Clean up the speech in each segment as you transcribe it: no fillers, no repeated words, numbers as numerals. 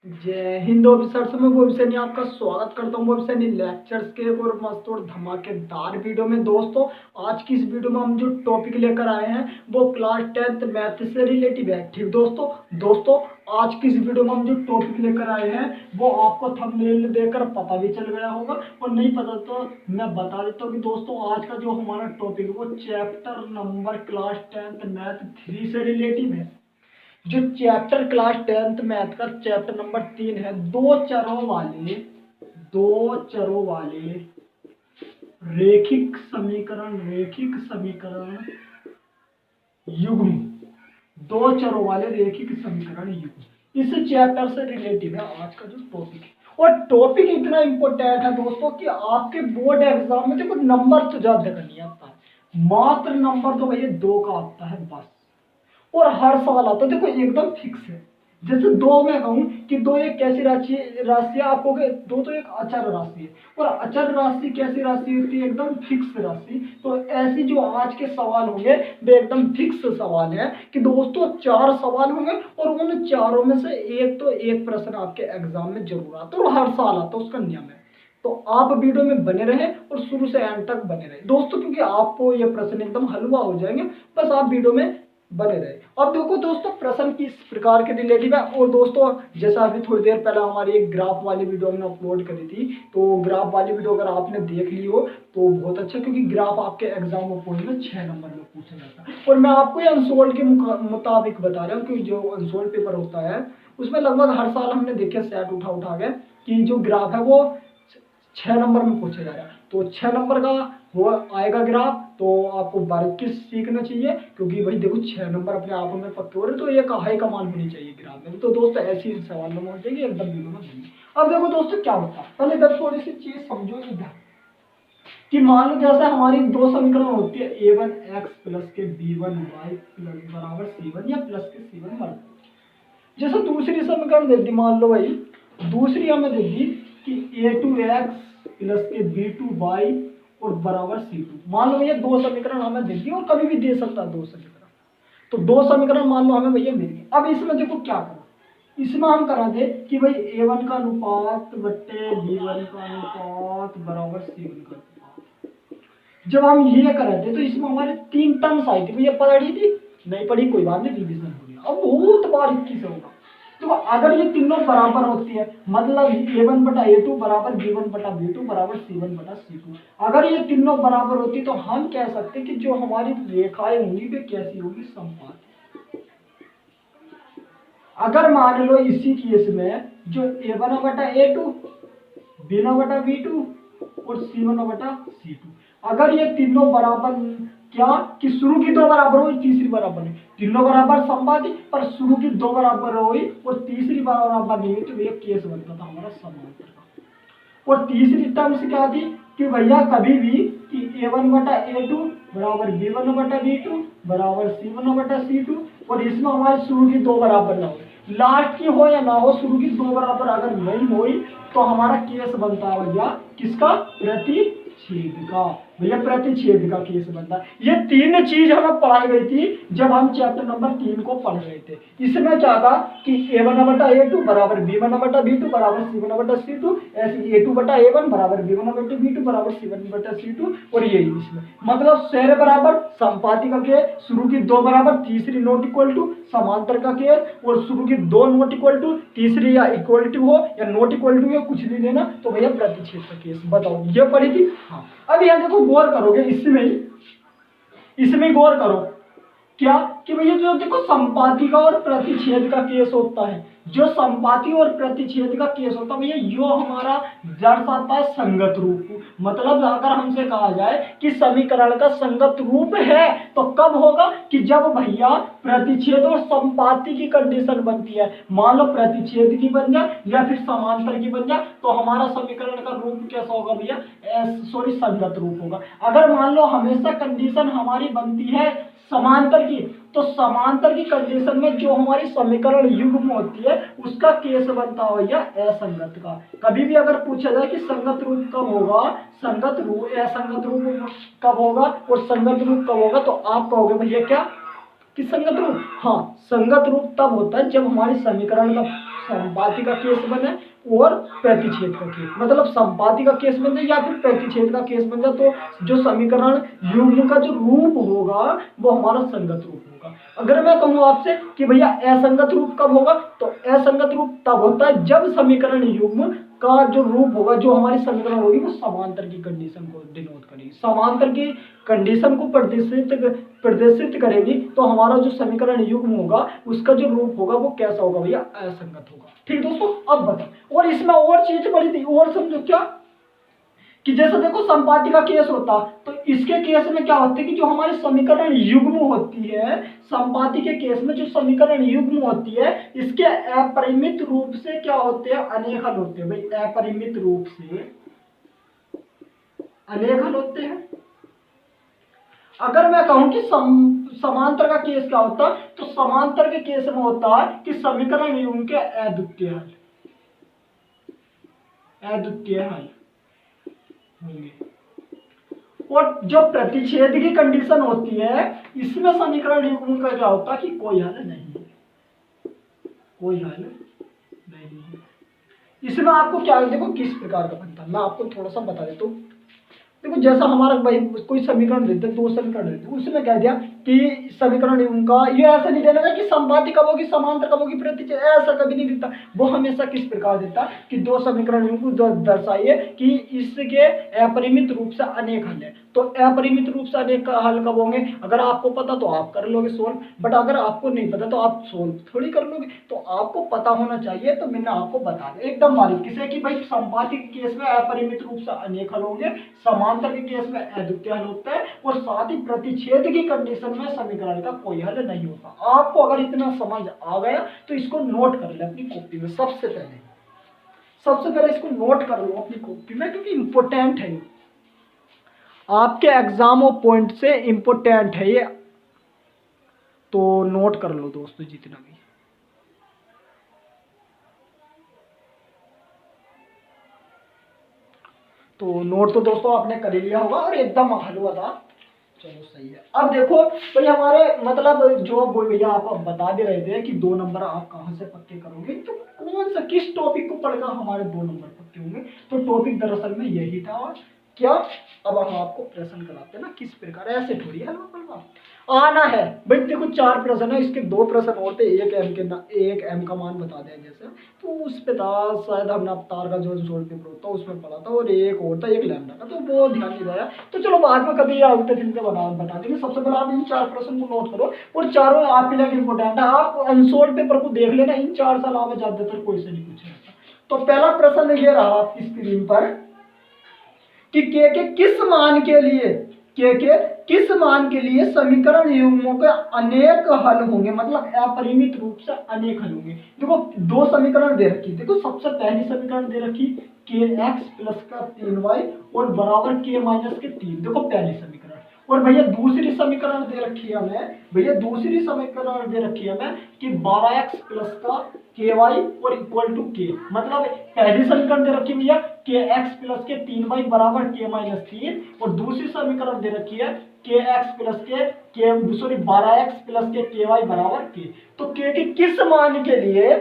जय हिंद ऑफिसर्स में वो सैनी आपका स्वागत करता हूँ वो सैनी लेक्चर्स के एक और मस्त और धमाकेदार वीडियो में। दोस्तों आज की इस वीडियो में हम जो टॉपिक लेकर आए हैं वो क्लास 10th मैथ से रिलेटिव है। ठीक दोस्तों आज की इस वीडियो में हम जो टॉपिक लेकर आए हैं वो आपको थंबनेल देखकर पता भी चल गया होगा, और नहीं पता तो मैं बता देता हूँ कि दोस्तों आज का जो हमारा टॉपिक वो chapter number class 10th math 3 से रिलेटिव है। जो चैप्टर क्लास 10th मैथ का चैप्टर नंबर 3 है, दो चरों वाले रैखिक समीकरण युग्म, दो चरों वाले रैखिक समीकरण युग्म इस चैप्टर से रिलेटिव है आज का जो टॉपिक है। और टॉपिक इतना इंपॉर्टेंट है दोस्तों कि आपके बोर्ड एग्जाम में देखो नंबर तो ज्यादा नहीं आता है, मात्र नंबर तो भैया 2 का आता है बस। और हर सवाल आता है देखो एकदम फिक्स है। जैसे दो में कहूं कि दो एक कैसी राशि है, आपको दो तो एक अचर राशि है, और अचर राशि कैसी राशि होती है, एकदम फिक्स राशि। तो ऐसी जो आज के सवाल होंगे वे एकदम फिक्स सवाल है कि दोस्तों 4 सवाल होंगे और उन चारों में से एक प्रश्न आपके एग्जाम में जरूर आता है और हर साल आता है, उसका नियम है। तो आप वीडियो में बने रहे और शुरू से एंड तक बने रहे दोस्तों, क्योंकि आपको ये प्रश्न एकदम हलवा हो जाएंगे। बस आप वीडियो में बने रहे। अब देखो दोस्तों प्रश्न किस प्रकार के रिलेटिव है। और दोस्तों जैसा अभी थोड़ी देर पहले हमारी एक ग्राफ वाली वीडियो हमने अपलोड करी थी, तो ग्राफ वाली वीडियो अगर आपने देख ली हो तो बहुत अच्छा, क्योंकि ग्राफ आपके एग्जाम पॉइंट में 6 नंबर में पूछा जाता है। और मैं आपको ये अनसोल्ड के मुताबिक बता रहा हूँ कि जो अनसोल्ड पेपर होता है उसमें लगभग हर साल हमने देखे सेट उठा के कि जो ग्राफ है वो 6 नंबर में पूछा जा रहा है। तो 6 नंबर का वो आएगा ग्राफ, तो आपको बारीकी सीखना चाहिए, क्योंकि भाई देखो 6 नंबर अपने आप में पक्के हो रहे, तो एक हाई कमान होनी चाहिए ग्राफ में। तो दोस्तों ऐसी सवाल में हो जाएगी एकदम वीडियो में नहीं। अब देखो दोस्तों क्या होता है, पहले इधर थोड़ी सी चीज समझो इधर कि मान लो जैसे हमारी दो समीकरण होती है a1x प्लस के b1y प्लस बराबर c1 या प्लस के c1 बराबर। जैसे दूसरी समीकरण दे दी, मान लो भाई दूसरी हमें दे दी कि a2x प्लस के b2y और बराबर c2। मान लो ये दो समीकरण हमें दे दी, और कभी भी दे सकता है दो समीकरण। तो दो समीकरण मान लो हमें भैया मिल गए। अब इसमें देखो क्या करा, इसमें हम करा दे कि भाई a1 का अनुपात बट्टे b1 का अनुपात बराबर c1 का अनुपात। जब हम ये कराते तो इसमें हमारे 3 टर्म्स आई थी, भैया पढ़ी थी नहीं पढ़ी कोई बात नहीं, रिविजन हो गया। अब बहुत बारीकी से होगा। तो अगर ये तीनों बराबर होती है मतलब a1 बटा a2 बराबर b1 बटा b2 बराबर c1 बटा c2, अगर ये तीनों बराबर होती तो हम कह सकते कि जो हमारी रेखाएं होंगी वे कैसी होगी, समपाती। अगर मान लो इसी केस में जो a1 बटा a2 b1 बटा b2 और c1 बटा c2, अगर ये तीनों बराबर क्या कि शुरू की दो बराबर हुई तीसरी बराबर नहीं, तीनों बराबर संपाती पर शुरू की दो बराबर हुई और तीसरी बराबर नहीं हुई, तो ये केस बनता था हमारा समांतर का। और तीसरी टर्म्स क्या थी कि भैया कभी भी कि a1 बटा a2 बराबर b1 बटा b2 बराबर c1 बटा c2, और इसमें हमारे शुरू की दो बराबर ना हो, लास्ट की हो या ना हो, शुरू की दो बराबर अगर नहीं हुई तो हमारा केस बनता है भैया किसका, प्रतिच्छेद का। भैया प्रतिच्छेद का केस बनता है। ये 3 चीज हमें पढ़ाई गई थी जब हम चैप्टर नंबर 3 को पढ़ रहे थे। इसमें क्या था कि a1 बटा a2 बराबर b1 बटा b2 बराबर c1 बटा c2, ऐसे a2 बटा a1 बराबर b1 बटा b2 बराबर c1 बटा c2, और ये इसमें मतलब शेर बराबर संपाती का केस, शुरू की दो बराबर तीसरी नॉट इक्वल टू समांतर का केस, और शुरू की दो नॉट इक्वल टू तीसरी या इक्वल टू हो या नॉट इक्वल टू हो कुछ भी लेना, तो भैया प्रतिच्छेद का केस। बताओ ये पढ़ी थी। हाँ अब यहाँ देखो गौर करोगे, इसमें गौर करो क्या कि भैया जो देखो संपाती का और प्रतिच्छेद का केस होता है, जो संपाती और प्रतिच्छेद का केस होता है भैया यो हमारा दर्शाता है संगत रूप। मतलब अगर हमसे कहा जाए कि समीकरण का संगत रूप है तो कब होगा कि जब भैया प्रतिच्छेद और संपाती की कंडीशन बनती है। मान लो प्रतिच्छेद की बन जाए या फिर समांतर की बन जाए तो हमारा समीकरण का रूप कैसा होगा भैया, संगत रूप होगा। अगर मान लो हमेशा कंडीशन हमारी बनती है समांतर की, तो समांतर की कंडीशन में जो हमारी समीकरण युग्म होती है उसका केस बनता है भैया असंगत का। कभी भी अगर पूछा जाए कि संगत रूप कब होगा, संगत रूप असंगत रूप कब होगा और संगत रूप कब होगा, तो आप कहोगे भैया क्या कि संगत रूप, हाँ संगत रूप तब होता है जब हमारे समीकरण का संपाती का केस बने और प्रतिच्छेद का केस, मतलब संपाती का केस बन जाए या फिर प्रतिच्छेद का केस बन जाए, तो जो समीकरण युग्म का जो रूप होगा वो हमारा संगत रूप होगा। अगर मैं कहूँ आपसे कि भैया असंगत रूप कब होगा, तो असंगत रूप तब होता है जब समीकरण युग्म का जो रूप होगा, जो हमारी समीकरण होगी वो समांतर की कंडीशन को डिनोट करेगी, समांतर की कंडीशन को प्रदर्शित करेगी, तो हमारा जो समीकरण युग्म होगा उसका जो रूप होगा वो कैसा होगा भैया, असंगत होगा। ठीक दोस्तों, अब बताओ, और इसमें और चीज बड़ी थी, और समझो क्या, कि जैसे देखो संपाती का केस होता, तो इसके केस में क्या होता है कि जो हमारे समीकरण युग्म होती है, संपाती के केस में जो समीकरण युग्म होती है, इसके अपरिमित रूप से क्या होते हैं, अनेक हल होते हैं भाई, अपरिमित रूप से अनेक हल होते हैं। अगर मैं कहूं कि समांतर का केस क्या होता, तो समांतर के केस में होता है कि समीकरण युग्म के अद्वितीय हल, अद्वितीय हल होंगे। और जो प्रतिच्छेद की कंडीशन होती है, इसमें समीकरण युग्म का क्या होता है कि कोई हल नहीं है, कोई हल नहीं है। इसमें आपको क्या देखो किस प्रकार का बनता है, मैं आपको थोड़ा सा बता देता हूँ। देखो जैसा हमारा भाई कोई समीकरण देते, दो समीकरण देते, उसमें कह दिया कि समीकरण उनका ये ऐसा नहीं देना कि संपाती कब होगी, समांतर कब होगी, प्रतिच्छेद, ऐसा कभी नहीं देता। वो हमेशा किस प्रकार देता कि दो समीकरण को दर्शाइए कि इसके अपरिमित रूप से अनेक हल है। तो अपरिमित रूप से अनेक हल कब होंगे, अगर आपको पता तो आप कर लोगे सोल्व, बट अगर आपको नहीं पता तो आप सोल्व थोड़ी कर लोगे। तो आपको पता होना चाहिए, तो मैंने आपको बता दिया एकदम बारीकी से कि भाई संपाती के केस में अपरिमित रूप से अनेक हल होंगे, समांतर के केस में अद्वितीय हल होता है, और साथ ही प्रतिच्छेद की कंडीशन में समीकरण का कोई हल नहीं होता। आपको अगर इतना समझ आ गया तो इसको नोट कर ले अपनी कॉपी में, सबसे पहले इसको नोट कर लो अपनी कॉपी में, क्योंकि इंपोर्टेंट है, आपके एग्जाम और पॉइंट से इंपोर्टेंट है ये, तो नोट कर लो दोस्तों जितना भी। तो नोट तो दोस्तों आपने कर लिया होगा और एकदम हलवा था, चलो सही है। अब देखो भाई हमारे मतलब जो भैया आप बता दे रहे थे कि 2 नंबर आप कहाँ से पक्के करोगे, तो कौन सा किस टॉपिक को पढ़कर हमारे 2 नंबर पक्के होंगे, तो टॉपिक दरअसल में यही था। और क्या, अब हम आपको प्रश्न कराते हैं ना किस प्रकार, ऐसे थोड़ी हलवा पलवा आना है भाई। देखो 4 प्रश्न है, इसके 2 प्रश्न और थे, एक एम का मान बता दें जैसे, तो उस पे था शायद हमने अवतार का जो सोल्व पेपर होता है उसमें पढ़ा था, और एक और था एक लैम्डा का, तो वो ध्यान नहीं दिया। तो चलो बाद में कभी आते दिन के बता देंगे। सबसे पहले आप इन 4 प्रश्न को नोट करो, और चारों आपके लिए इंपोर्टेंट है, आप अनसोल्व पेपर को देख लेना, इन 4 सालों में ज्यादातर कोई से नहीं पूछेगा। तो पहला प्रश्न ये रहा आपकी स्क्रीन पर कि के किस मान के लिए, के किस मान के लिए समीकरण युग्मों के अनेक हल होंगे, मतलब अपरिमित रूप से अनेक हल होंगे। देखो 2 समीकरण दे रखी, देखो सबसे पहली समीकरण दे रखी के एक्स प्लस का 3y और बराबर के माइनस के 3, देखो पहली समीकरण। और भैया दूसरी समीकरण दे रखी है हमें, कि 12x प्लस का के वाई और इक्वल टू के, मतलब पहली समीकरण दे रखी है भैया के एक्स प्लस के 3y बराबर के माइनस 3, और दूसरी समीकरण दे रखी है के एक्स प्लस के 12x प्लस के वाई बराबर के। तो के किस मान के लिए,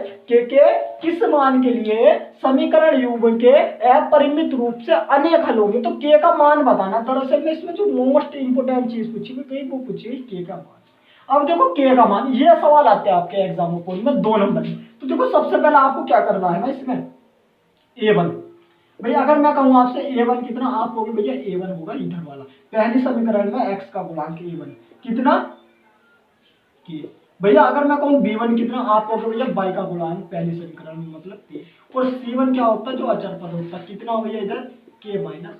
किस मान के लिए समीकरण युग्म के अपरिमित रूप से अनेक हल होंगे, तो के का मान बताना। दरअसल में इसमें जो मोस्ट इंपोर्टेंट चीज पूछी गई वो पूछी के का मान। अब देखो के का मान, ये सवाल आते हैं आपके एग्जाम में 2 नंबर। तो देखो सबसे पहले आपको क्या करना है ना, इसमें a1, भैया अगर मैं कहूँ आपसे a1 कितना, आप कहोगे भैया a1 होगा इधर वाला, पहली समीकरण में x का गुणांक a1 कितना के। भैया अगर मैं कहूँ b1 कितना, आप कहोगे भैया y का गुणांक पहली समीकरण में मतलब k, और c1 क्या होता है जो अचर पद होता है, कितना भैया इधर k माइनस,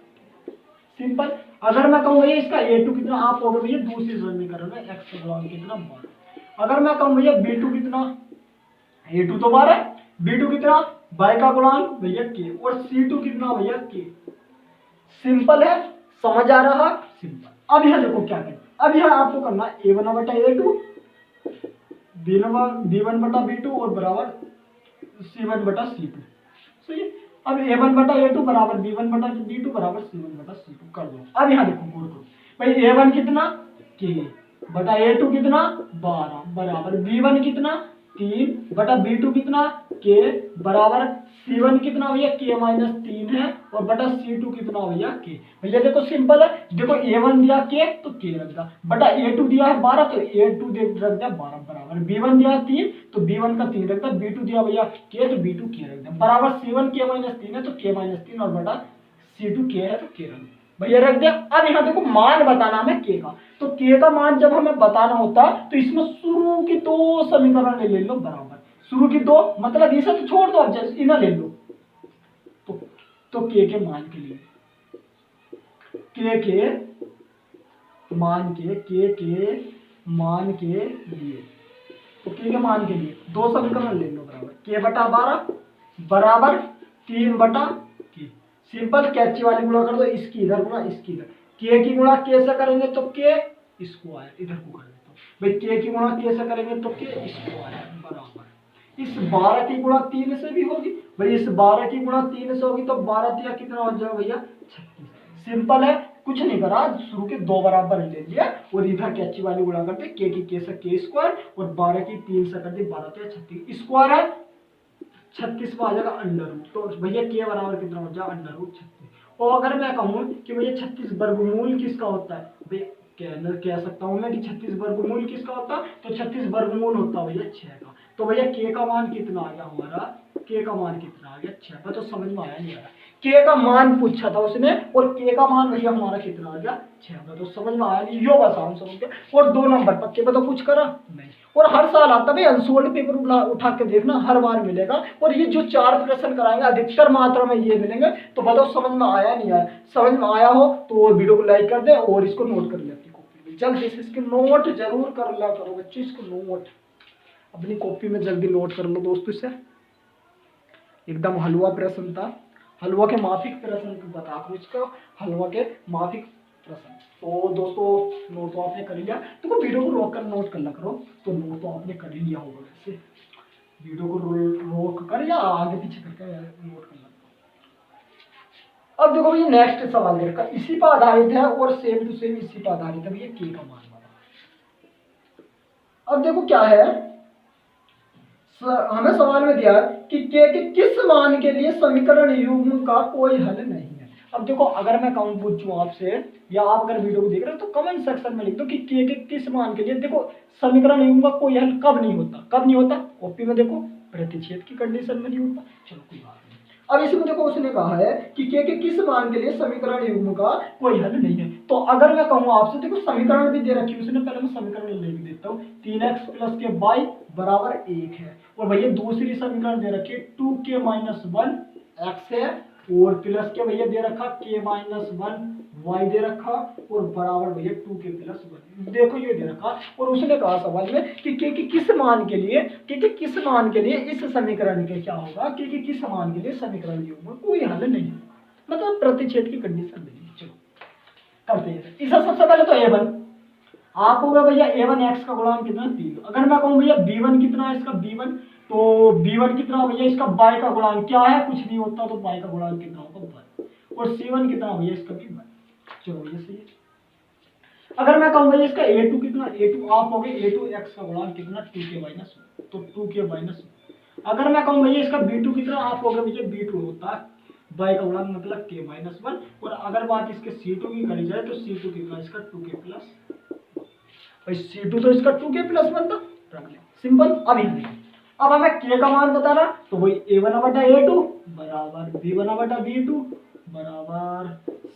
सिंपल। अगर मैं कहूँ भैया इसका a2 कितना, आप कहोगे भैया दूसरी समीकरण में x का गुणांक कितना 12। अगर मैं कहूँ भैया b2 कितना, a2 तो 12, b2 कितना y का गुणांक भैया k, और c2 कितना भैया k। सिंपल है, समझ आ रहा, सिंपल। अब यह देखो क्या करें, अब यह आपको करना a1 बटा a2, b1 बटा b2 और बराबर c1 बटा c2। सही है। अब a1 बटा a2 बराबर b1 बटा b2 बराबर c1 बटा c2 कर दो। अब यहाँ देखो गौर करो भाई a1 कितना k, बटा A2 कितना 12 बराबर B1 कितना 3 बटा B2 कितना K बराबर C1 कितना भैया K माइनस 3 है और बटा C2 कितना भैया K। भैया देखो सिंपल है, देखो A1 दिया K तो K रख दिया, बटा A2 दिया है 12 तो A2 रख दिया 12 बराबर B1 दिया 3 तो B1 का 3 रख दिया, B2 दिया भैया K तो B2 K रख दिया बराबर C1 K माइनस 3 है तो K माइनस 3 और बटा C2 K है तो K रख दिया भैया रख दिया। अब यहाँ देखो मान बताना हमें K का, तो K का मान जब हमें बताना होता तो इसमें शुरू की दो समीकरण ले लो बराबर, शुरू की दो मतलब इसे तो छोड़ दो, अब जैसे इन्हें ले लो तो K के मान के लिए K के मान के लिए तो K के मान के लिए दो समीकरण ले लो बराबर K बटा 12 बराबर 3 बटा K। सिंपल कैची वाली गुणा कर दो, इसकी इधर गुणा इसकी इधर, K की गुणा K से करेंगे तो K स्क्वायर इधर को कर देता हूँ भाई, K की गुणा K से करेंगे तो K स्क्वायर बराबर इस 12 की गुणा 3 से भी होगी भाई, इस 12 की गुणा 3 से होगी तो 12 तिया कितना हो जाएगा भैया 36। सिंपल है, कुछ नहीं करा, शुरू के दो बराबर ले लिया और इधर कैची वाली गुणा करते K की K से K स्क्वायर और 12 की 3 से कर दी 12 तिया 36 स्क्वायर है 36 में आ जाएगा अंडर रूट, तो भैया K बराबर कितना हो जाएगा अंडर रूट 36। और अगर मैं कहूँ कि भैया 36 वर्गमूल किसका होता है भैया, कह सकता हूँ मैं कि 36 वर्गमूल किसका होता है, तो 36 वर्गमूल होता है भैया 6 का। तो भैया K का मान कितना आ गया हमारा, K का मान कितना आ गया 6। तो समझ में आया नहीं आया, K का मान पूछा था उसने और K का मान भैया हमारा कितना आ गया 6। तो समझ में आया नहीं, यो बस हम समझ गए। और 2 नंबर पक्के पे तो कुछ करा नहीं, और हर साल आता भाई अनसोल्ड पेपर उठा के देखना, हर बार मिलेगा। और ये जो 4 प्रश्न कराएंगे अधिकतर मात्रा में ये मिलेंगे। तो बताओ समझ में आया नहीं आया, समझ में आया हो तो वीडियो को लाइक कर दे और इसको नोट कर ले अपनी कॉपी में जल्दी से, इसके नोट जरूर कर लिया करो बच्चे, इसको नोट अपनी कॉपी में जल्दी नोट कर लो दोस्तों। इसे एकदम हलवा प्रश्न था, हलवा के माफिक प्रश्न बता करो इसका, हलवा के माफिक प्रश्न। तो दोस्तों नोट तो आपने कर लिया, तो वीडियो को रोक कर नोट कर लिया करो। तो नोट तो आपने कर ही लिया होगा वैसे, वीडियो को रोक कर या आगे पीछे करके नोट कर लिया। अब देखो ये नेक्स्ट सवाल देखा, इसी पर आधारित है और सेम टू सेम इसी पर आधारित है भैया K का मान वाला। अब देखो क्या है, हमें सवाल में दिया कि K के किस मान के लिए समीकरण युग्म का कोई हल नहीं है। अब देखो अगर मैं कहूं पूछूं आपसे, या आप अगर वीडियो को देख रहे हो तो कमेंट सेक्शन में लिख दो कि K के किस मान के लिए देखो समीकरण युग्म का कोई हल कब नहीं होता, कब नहीं होता, कॉपी में देखो प्रतिच्छेद की कंडीशन में नहीं होता। चलो कोई बात नहीं। अब इसमें देखो उसने कहा है कि K के किस मान के लिए समीकरण युग्म का कोई हल नहीं है। तो अगर मैं कहूँ आपसे, देखो समीकरण भी दे रखी है उसने, पहले मैं समीकरण लिख देता हूँ 3x + के y बराबर 1 है। और भैया दूसरी समीकरण दे रखी है 2k - 1 x है और प्लस के भैया दे रखा k - 1 y दे रखा और बराबर भैया 2k + 1। देखो ये दे रखा और उसने कहा सवाल में कि K के किस मान के लिए, K के किस मान के लिए इस समीकरण के क्या होगा, K के किस मान के लिए समीकरण युग्म में कोई हल नहीं, मतलब प्रतिच्छेद की कंडीशन नहीं। चलो करते हैं इसका। सबसे पहले तो A1 आप होगा भैया A1 x का गुणांक कितना 3। अगर मैं कहूँ भैया B1 कितना है इसका B1, तो B1 कितना भैया इसका y का गुणांक क्या है, कुछ नहीं होता, तो y का गुणांक कितना होगा 1। और C1 कितना भैया इसका भी 1। चलो ये सही है। अगर मैं कहूँ भैया इसका A2 कितना, A2 आप हो गए A2 x का गुणांक कितना 2k - 1, तो 2k - 1। अगर मैं कहूँ भैया इसका B2 कितना, आप हो गए भैया B2 होता है y का गुणांक मतलब k - 1। और अगर बात इसके C2 की करी जाए तो C2 कितना इसका 2k + भाई C2 तो इसका 2k + 1 था, रख ले सिंपल। अब यहाँ अब हमें K का मान बताना, तो वही A1/A2 बराबर B1/B2 बराबर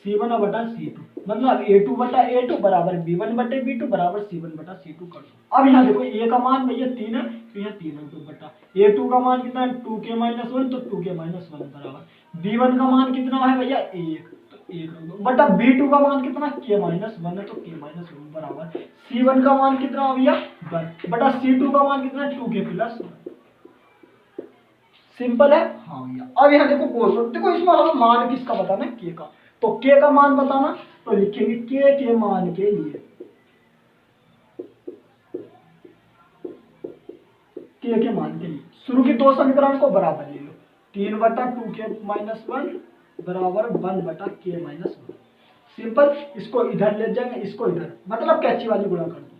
C1/C2, मतलब A2/A2 बराबर B1/B2 बराबर C1/C2 कर दो। अब यहाँ देखो A का मान भैया 3 है, तो यहाँ 3 बटा A2 का मान कितना है 2k - 1, तो 2k - 1 बराबर B1 का मान कितना है भैया 1, तो 1 बटा B2 का मान कितना k - 1 है, तो k - 1 बराबर C1 का मान कितना भैया 1 बटा C2 का मान कितना 2k + 1। सिंपल है हाँ भैया। अब यहाँ देखो बोल दो, देखो इसमें हमें मान किसका बताना है K का, तो K का मान बताना, तो लिखेंगे K के मान के लिए, K के मान के लिए शुरू की दो समीकरण को बराबर ले लो, 3/2k - 1 बराबर 1/k - 1। सिंपल, इसको इधर ले जाएंगे, इसको इधर, मतलब कैची वाली गुणा कर दो,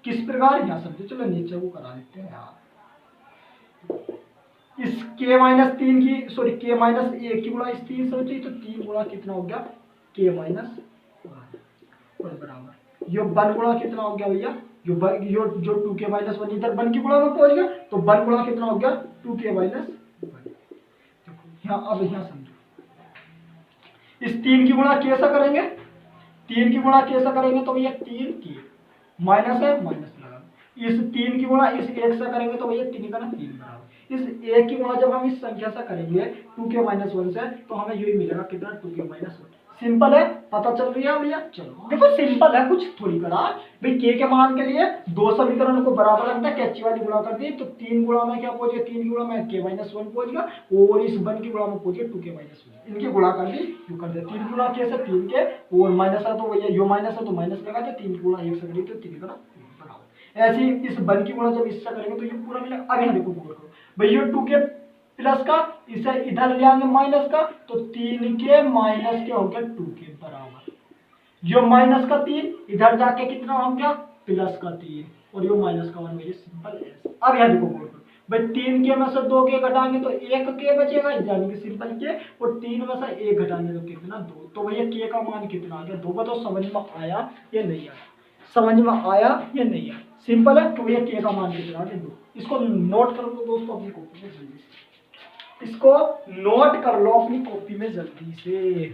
किस प्रकार, यहाँ समझो, चलो नीचे वो करा देते हैं यार। इस k माइनस 3 की, सॉरी k माइनस 1 की गुणा इस 3 से होती है, तो 3 गुणा कितना हो गया k माइनस 1 और बराबर यो 1 गुणा कितना हो गया भैया, यो जो 2k माइनस 1 इधर 1 की गुणा में पहुंच गया, तो 1 गुणा कितना हो गया 2k माइनस 1। यहाँ अब यहाँ समझो, इस 3 की गुणा कैसा करेंगे, 3 की गुणा कैसा करेंगे, तो भैया 3 की माइनस है, माइनस लगा, इस 3 की गुणा इस 1 से करेंगे, तो भैया 3 का ना 3 बराबर, इस 1 की गुणा जब हम इस संख्या से करेंगे 2k माइनस 1 से, तो हमें यही मिलेगा कितना 2k माइनस 1। सिंपल है, पता चल रही है भैया। चलो देखो सिंपल है, कुछ थोड़ी करा भाई। k के मान के लिए दो समीकरणों को बराबर रखता है, कैची वाली गुणा कर दी, तो 3 गुणा में क्या पहुंच गया, 3 की गुणा में k माइनस 1 पहुंच गया, और इस 1 की गुणा में पहुंच गया 2k माइनस 1। इनकी गुणा कर दी, यू कर दिया, 3 गुणा कैसे 3 के, और माइनस है तो भैया यो माइनस है तो माइनस लगा दे, 3 गुणा 1 से करी तो 3 का बराबर। ऐसे ही इस 1 की गुणा जब इससे करेंगे तो ये पूरा मिलेगा। अब यहाँ देखो गौर करो भैया, 2k प्लस का इसे इधर ले आएंगे माइनस का, तो 3k माइनस के हो गया 2k बराबर, जो माइनस का 3 इधर जाके कितना हो गया प्लस का 3, और यो माइनस का 1, मेरे सिंपल है। अब यहाँ देखो गौर करो भाई, 3k में से 2k घटाएंगे तो 1k बचेगा, यानी कि सिंपल k, और 3 में से 1 घटाएंगे तो कितना 2, तो भैया k का मान कितना आ गया 2। बताओ समझ में आया या नहीं आया, समझ में आया या नहीं आया, सिंपल है। तो भैया k का मान कितना आ गया 2। इसको नोट कर लो दोस्तों अपनी कॉपी में जल्दी से, इसको नोट कर लो अपनी कॉपी में जल्दी से,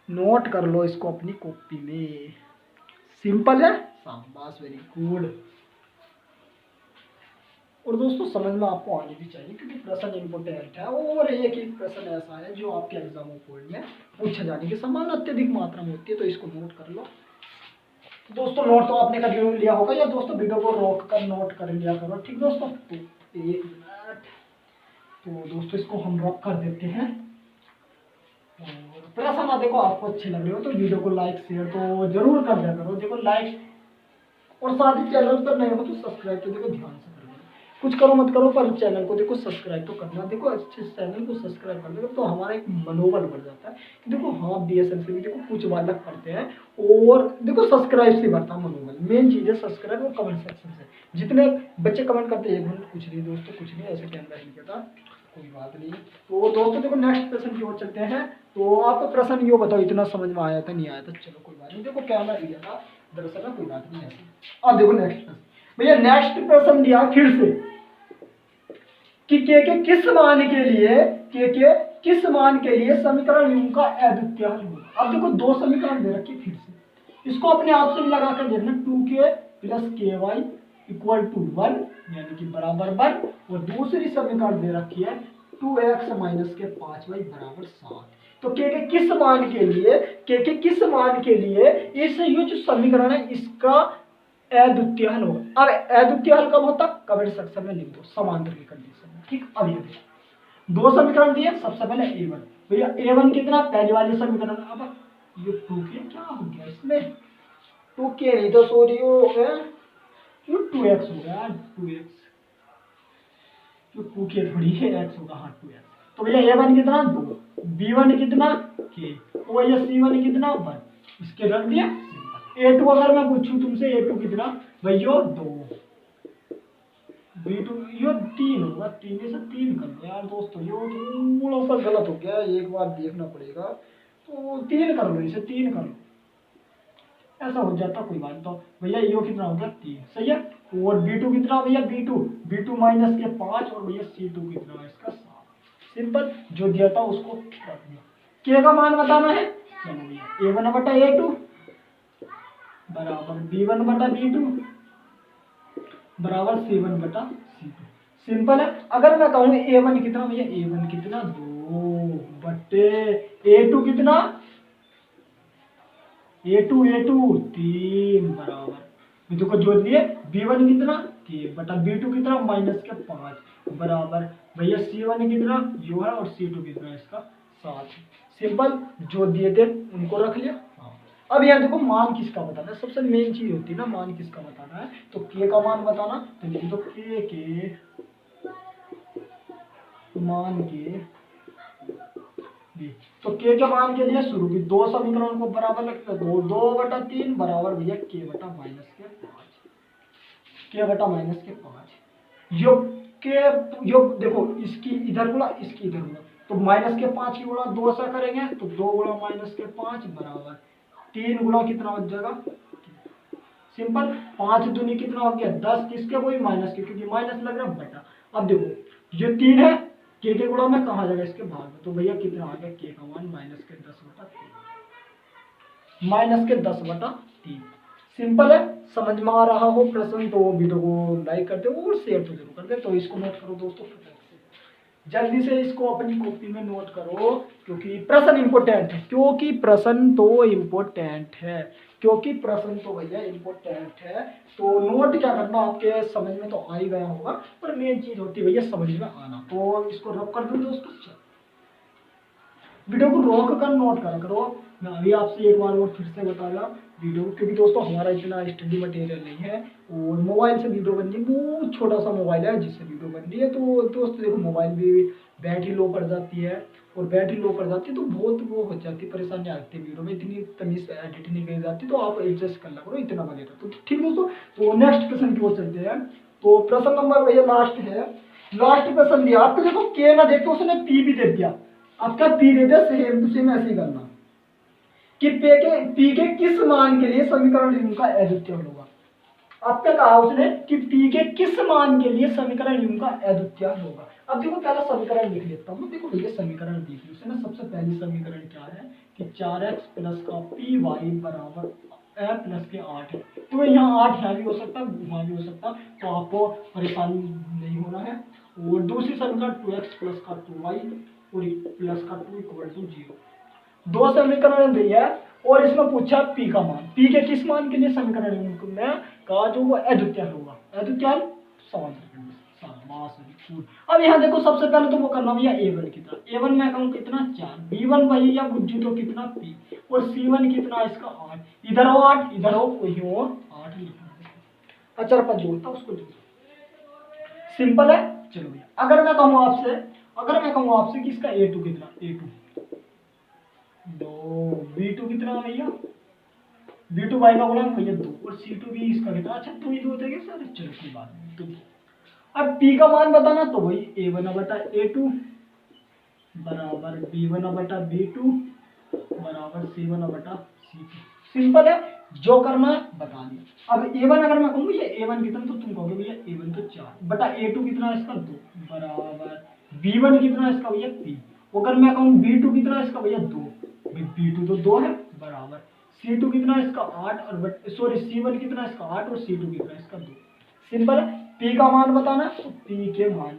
नोट कर लो इसको अपनी कॉपी में। सिंपल है, शाबाश, वेरी गुड। और दोस्तों समझ में आपको आनी भी चाहिए, क्योंकि प्रश्न इंपोर्टेंट है, और एक प्रश्न ऐसा है जो आपके एग्जाम बोर्ड में पूछे जाने की संभावना अत्यधिक मात्रा में होती है, तो इसको नोट कर लो। तो दोस्तों नोट तो आपने कर लिया होगा, या दोस्तों वीडियो को रोक कर नोट कर लिया करो, ठीक दोस्तों। तो 1 मिनट, तो दोस्तों इसको हम रख कर देते हैं। और प्रश्न देखो आपको अच्छे लग रहे हो तो वीडियो को लाइक शेयर तो जरूर कर दिया करो, देखो लाइक, और साथ ही चैनल पर नए हो तो सब्सक्राइब तो देखो ध्यान से कर दो, कुछ करो मत करो पर चैनल को देखो सब्सक्राइब तो करना। देखो अच्छे चैनल को सब्सक्राइब कर दो तो हमारा एक मनोबल बढ़ जाता है कि देखो हाँ बीएसएल से भी देखो कुछ बालक पढ़ते हैं, और देखो सब्सक्राइब से बढ़ता मनोबल। मेन चीज़ है सब्सक्राइब और कमेंट सेक्शन से। जितने बच्चे कमेंट करते हैं 1 मिनट, कुछ नहीं दोस्तों, कुछ नहीं, ऐसे कैमरा नहीं कहता, कोई बात नहीं। तो दोस्तों देखो नेक्स्ट प्रश्न की ओर चलते हैं। तो आपको प्रश्न ये बताओ, इतना समझ में आया था नहीं आया था, चलो कोई बात नहीं, देखो कैमरा दिया था दरअसल, कोई बात नहीं ऐसी। अब देखो नेक्स्ट प्रश्न भैया, नेक्स्ट प्रश्न दिया फिर से कि के किस मान के लिए, के किस मान के लिए समीकरण u का अद्वितीय हल होगा। अब देखो दो समीकरण दे रखी फिर से, इसको अपने आप से लगा कर देखना, 2k प्लस के वाई इक्वल टू 1 यानी कि बराबर 1, और दूसरी समीकरण दे रखी है 2x माइनस के 5y बराबर 7। तो के किस मान के लिए, के किस मान के लिए इस ये जो समीकरण है इसका अद्वितीय हल होगा। अब अद्वितीय हल कब होता, कमेंट सेक्शन में लिख दो समांतर की कंडीशन में, ठीक। अब ये देखो दो समीकरण दिए, सबसे पहले a1 भैया, a1 कितना पहले वाले समीकरण, अब ये 2k क्या हो गया इसमें, 2k नहीं तो सॉरी हो गया, ये 2x हो गया, 2x, तो 2k थोड़ी है, x होगा, हाँ 2x। तो भैया a1 कितना 2, b1 कितना k, तो भैया c1 कितना 1, इसके रख दिया। a2 अगर मैं पूछूं तुमसे, a2 कितना भैया 2, b2 यो 3 होगा, 3 में से 3 कर लो यार दोस्तों, यो थोड़ा सा गलत हो गया, एक बार देखना पड़ेगा, तो 3 कर लो, इसे 3 कर लो, ऐसा हो जाता, कोई बात। तो भैया यो कितना हो गया 3, सही है। और b2 कितना भैया, b2 माइनस के 5, और भैया c2 कितना है इसका 7। सिंपल, जो दिया था उसको रख दिया। k का मान बताना है, चलो भैया a1 बटा a2 बराबर b1 बटा b2 बराबर c1 बटा c2। सिंपल है। अगर मैं कहूँ a1 कितना भैया, a1 कितना 2 बटे a2 कितना, a2 3 बराबर, देखो जोड़ दिए, b1 कितना k बटा b2 कितना माइनस के 5 बराबर भैया c1 कितना जो है, और c2 कितना इसका 7। सिंपल, जो दिए थे उनको रख लिया। अब यार देखो मान किसका बताना है, सबसे मेन चीज होती है ना मान किसका बताना है, तो k का मान बताना, तो लिख दो k के मान के, तो k के मान के लिए शुरू की दो समीकरण को बराबर रखते हैं, 2 बटा 3 बराबर भैया k बटा माइनस के के बटा माइनस के 5 योग के योग देखो इसकी इधर गुणा इसकी इधर गुणा तो माइनस के 5 की गुणा 2 से करेंगे तो 2 गुणा माइनस के 5 बराबर 3 गुणा कितना हो जाएगा सिंपल 5 दूनी कितना हो गया 10 किसके कोई माइनस के क्योंकि माइनस लग रहा है बटा। अब देखो ये 3 है के गुणा में कहा जाएगा इसके भाग में तो भैया कितना आ गया के का मान माइनस के 10 बटा 3 माइनस के 10 बटा 3। सिंपल है समझ में आ रहा हो प्रश्न तो वीडियो को लाइक करते हो और शेयर तो जरूर कर दे। तो इसको नोट करो दोस्तों जल्दी से इसको अपनी कॉपी में नोट करो क्योंकि प्रश्न इंपोर्टेंट है क्योंकि प्रश्न तो इंपोर्टेंट है क्योंकि प्रश्न तो भैया इंपोर्टेंट है। तो नोट क्या करना आपके समझ में तो आ ही गया होगा पर मेन चीज होती है भैया समझ में आना। तो इसको रब कर दो दोस्तों वीडियो को रोक कर नोट करा करो। मैं अभी आपसे एक बार और फिर से बता रहा वीडियो क्योंकि दोस्तों हमारा इतना स्टडी मटेरियल नहीं है और मोबाइल से वीडियो बन रही है बहुत छोटा सा मोबाइल है जिससे वीडियो बन रही है। तो दोस्तों देखो मोबाइल भी बैटरी लो पड़ जाती है और बैटरी लो पड़ जाती है तो बहुत वो हो जाती है परेशानी आती है वीडियो में इतनी तमीज एडिट नहीं कर जाती तो आप एडजस्ट कर ला करो इतना वगैरह। तो ठीक दोस्तों तो नेक्स्ट प्रश्न की ओर चलते हैं। तो प्रश्न नंबर भैया लास्ट है लास्ट प्रश्न दिया आपको देखो के ना देखो उसने पी भी दे दिया आपका पी दे दिया सेम टू सेम ऐसे ही करना कि पी के किस मान के लिए समीकरण का अद्वितीय होगा। आपने कहा उसने कि पी के किस मान के लिए समीकरण का अद्वितीय होगा। अब देखो पहला समीकरण लिख लेता हूँ देखो भैया समीकरण देखिए उसने ना सबसे पहली समीकरण क्या है कि 4x प्लस का पी वाई बराबर ए प्लस के 8 है। तो यहाँ 8 यहाँ भी हो सकता है वहाँ भी हो सकता तो आपको परेशानी नहीं होना है। और दूसरी समीकरण 2x प्लस का 2y और प्लस का 2 इक्वल टू 0 दो समीकरण दी है और इसमें पूछा पी का मान पी के किस मान के लिए समीकरण में कहा जो वो अद्वितीय होगा अद्वितीय अब यहाँ देखो सबसे पहले तो वो करना भैया a1 कितना a1 में कहूँ कितना 4 b1 भैया गुज्जू तो कितना p और c1 कितना इसका 8 इधर हो 8 इधर हो कोई हो 8 लिखना अच्छा पर जोड़ता उसको जोड़ सिंपल है। चलो भैया अगर मैं कहूँ आपसे कि इसका a2 कितना a2 दो b2 कितना भैया b2 y का गुणांक भैया 2 और c2 भी इसका कितना अच्छा 2 ही 2 होते हैं सर चलो कोई बात नहीं। तो अब p का मान बताना तो वही a1 बटा a2 बराबर b1 बटा b2 बराबर c1 बटा c2 सिंपल है जो करना है बता दिया। अब a1 अगर मैं कहूँ भैया a1 कितना तो तुम कहोगे भैया a1 तो 4 बटा a2 कितना इसका 2 बराबर b1 कितना इसका भैया 3 अगर मैं कहूँ b2 कितना इसका भैया 2 b2 तो 2 है बराबर c2 कितना इसका 8 और सॉरी c1 कितना इसका 8 और c2 कितना इसका 2 सिंपल है। p का मान बताना तो p के मान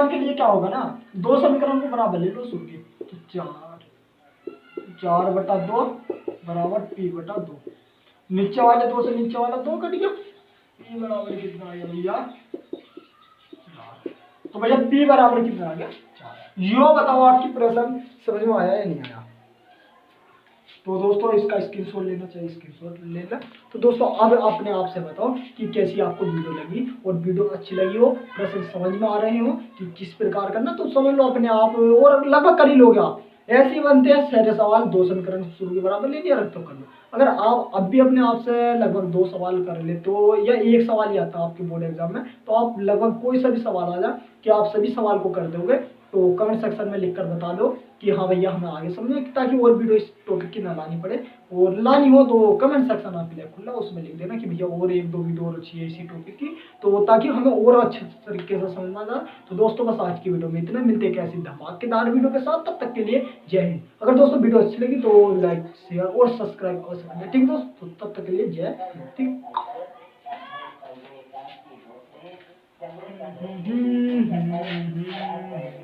के लिए क्या होगा ना दो समीकरण को बराबर ले लो सुन के तो 4 बटा 2 बराबर p बटा 2 नीचे वाले 2 से नीचे वाला 2 कट गया p बराबर कितना आ गया भैया तो भैया p बराबर कितना आ गया 4। यो बताओ आपकी प्रश्न समझ में आया या नहीं आया। तो दोस्तों इसका स्क्रीनशॉट लेना चाहिए स्क्रीनशॉट ले लें। तो दोस्तों अब अपने आप से बताओ कि कैसी आपको वीडियो लगी और वीडियो अच्छी लगी हो प्रश्न समझ में आ रहे हो कि किस प्रकार करना तो समझ लो अपने आप और लगभग कर ही लोगे आप ऐसे ही बनते हैं सारे सवाल 2 समीकरण शुरू के बराबर ले लिया रखते हो कर लो। अगर आप अब भी अपने आप से लगभग 2 सवाल कर ले तो या एक सवाल ही आता है आपके बोर्ड एग्जाम में तो आप लगभग कोई सा भी सवाल आ जाए कि आप सभी सवाल को कर दोगे तो कमेंट सेक्शन में लिखकर बता दो कि हाँ भैया हमें आगे समझे ताकि और वीडियो इस टॉपिक की ना लानी पड़े और लानी हो तो कमेंट सेक्शन आपके लिए खुला उसमें लिख देना कि भैया और 1-2 वीडियो और अच्छी है इसी टॉपिक की तो ताकि हमें और अच्छे तरीके से समझना जाए। तो दोस्तों बस आज की वीडियो में इतना मिलते हैं कैसी धमाकेदार वीडियो के साथ तब तक के लिए जय हिंद। अगर दोस्तों वीडियो अच्छी लगी तो लाइक शेयर और सब्सक्राइब अवश्य करें ठीक दोस्तों तब तक के लिए जय हिंद ठीक।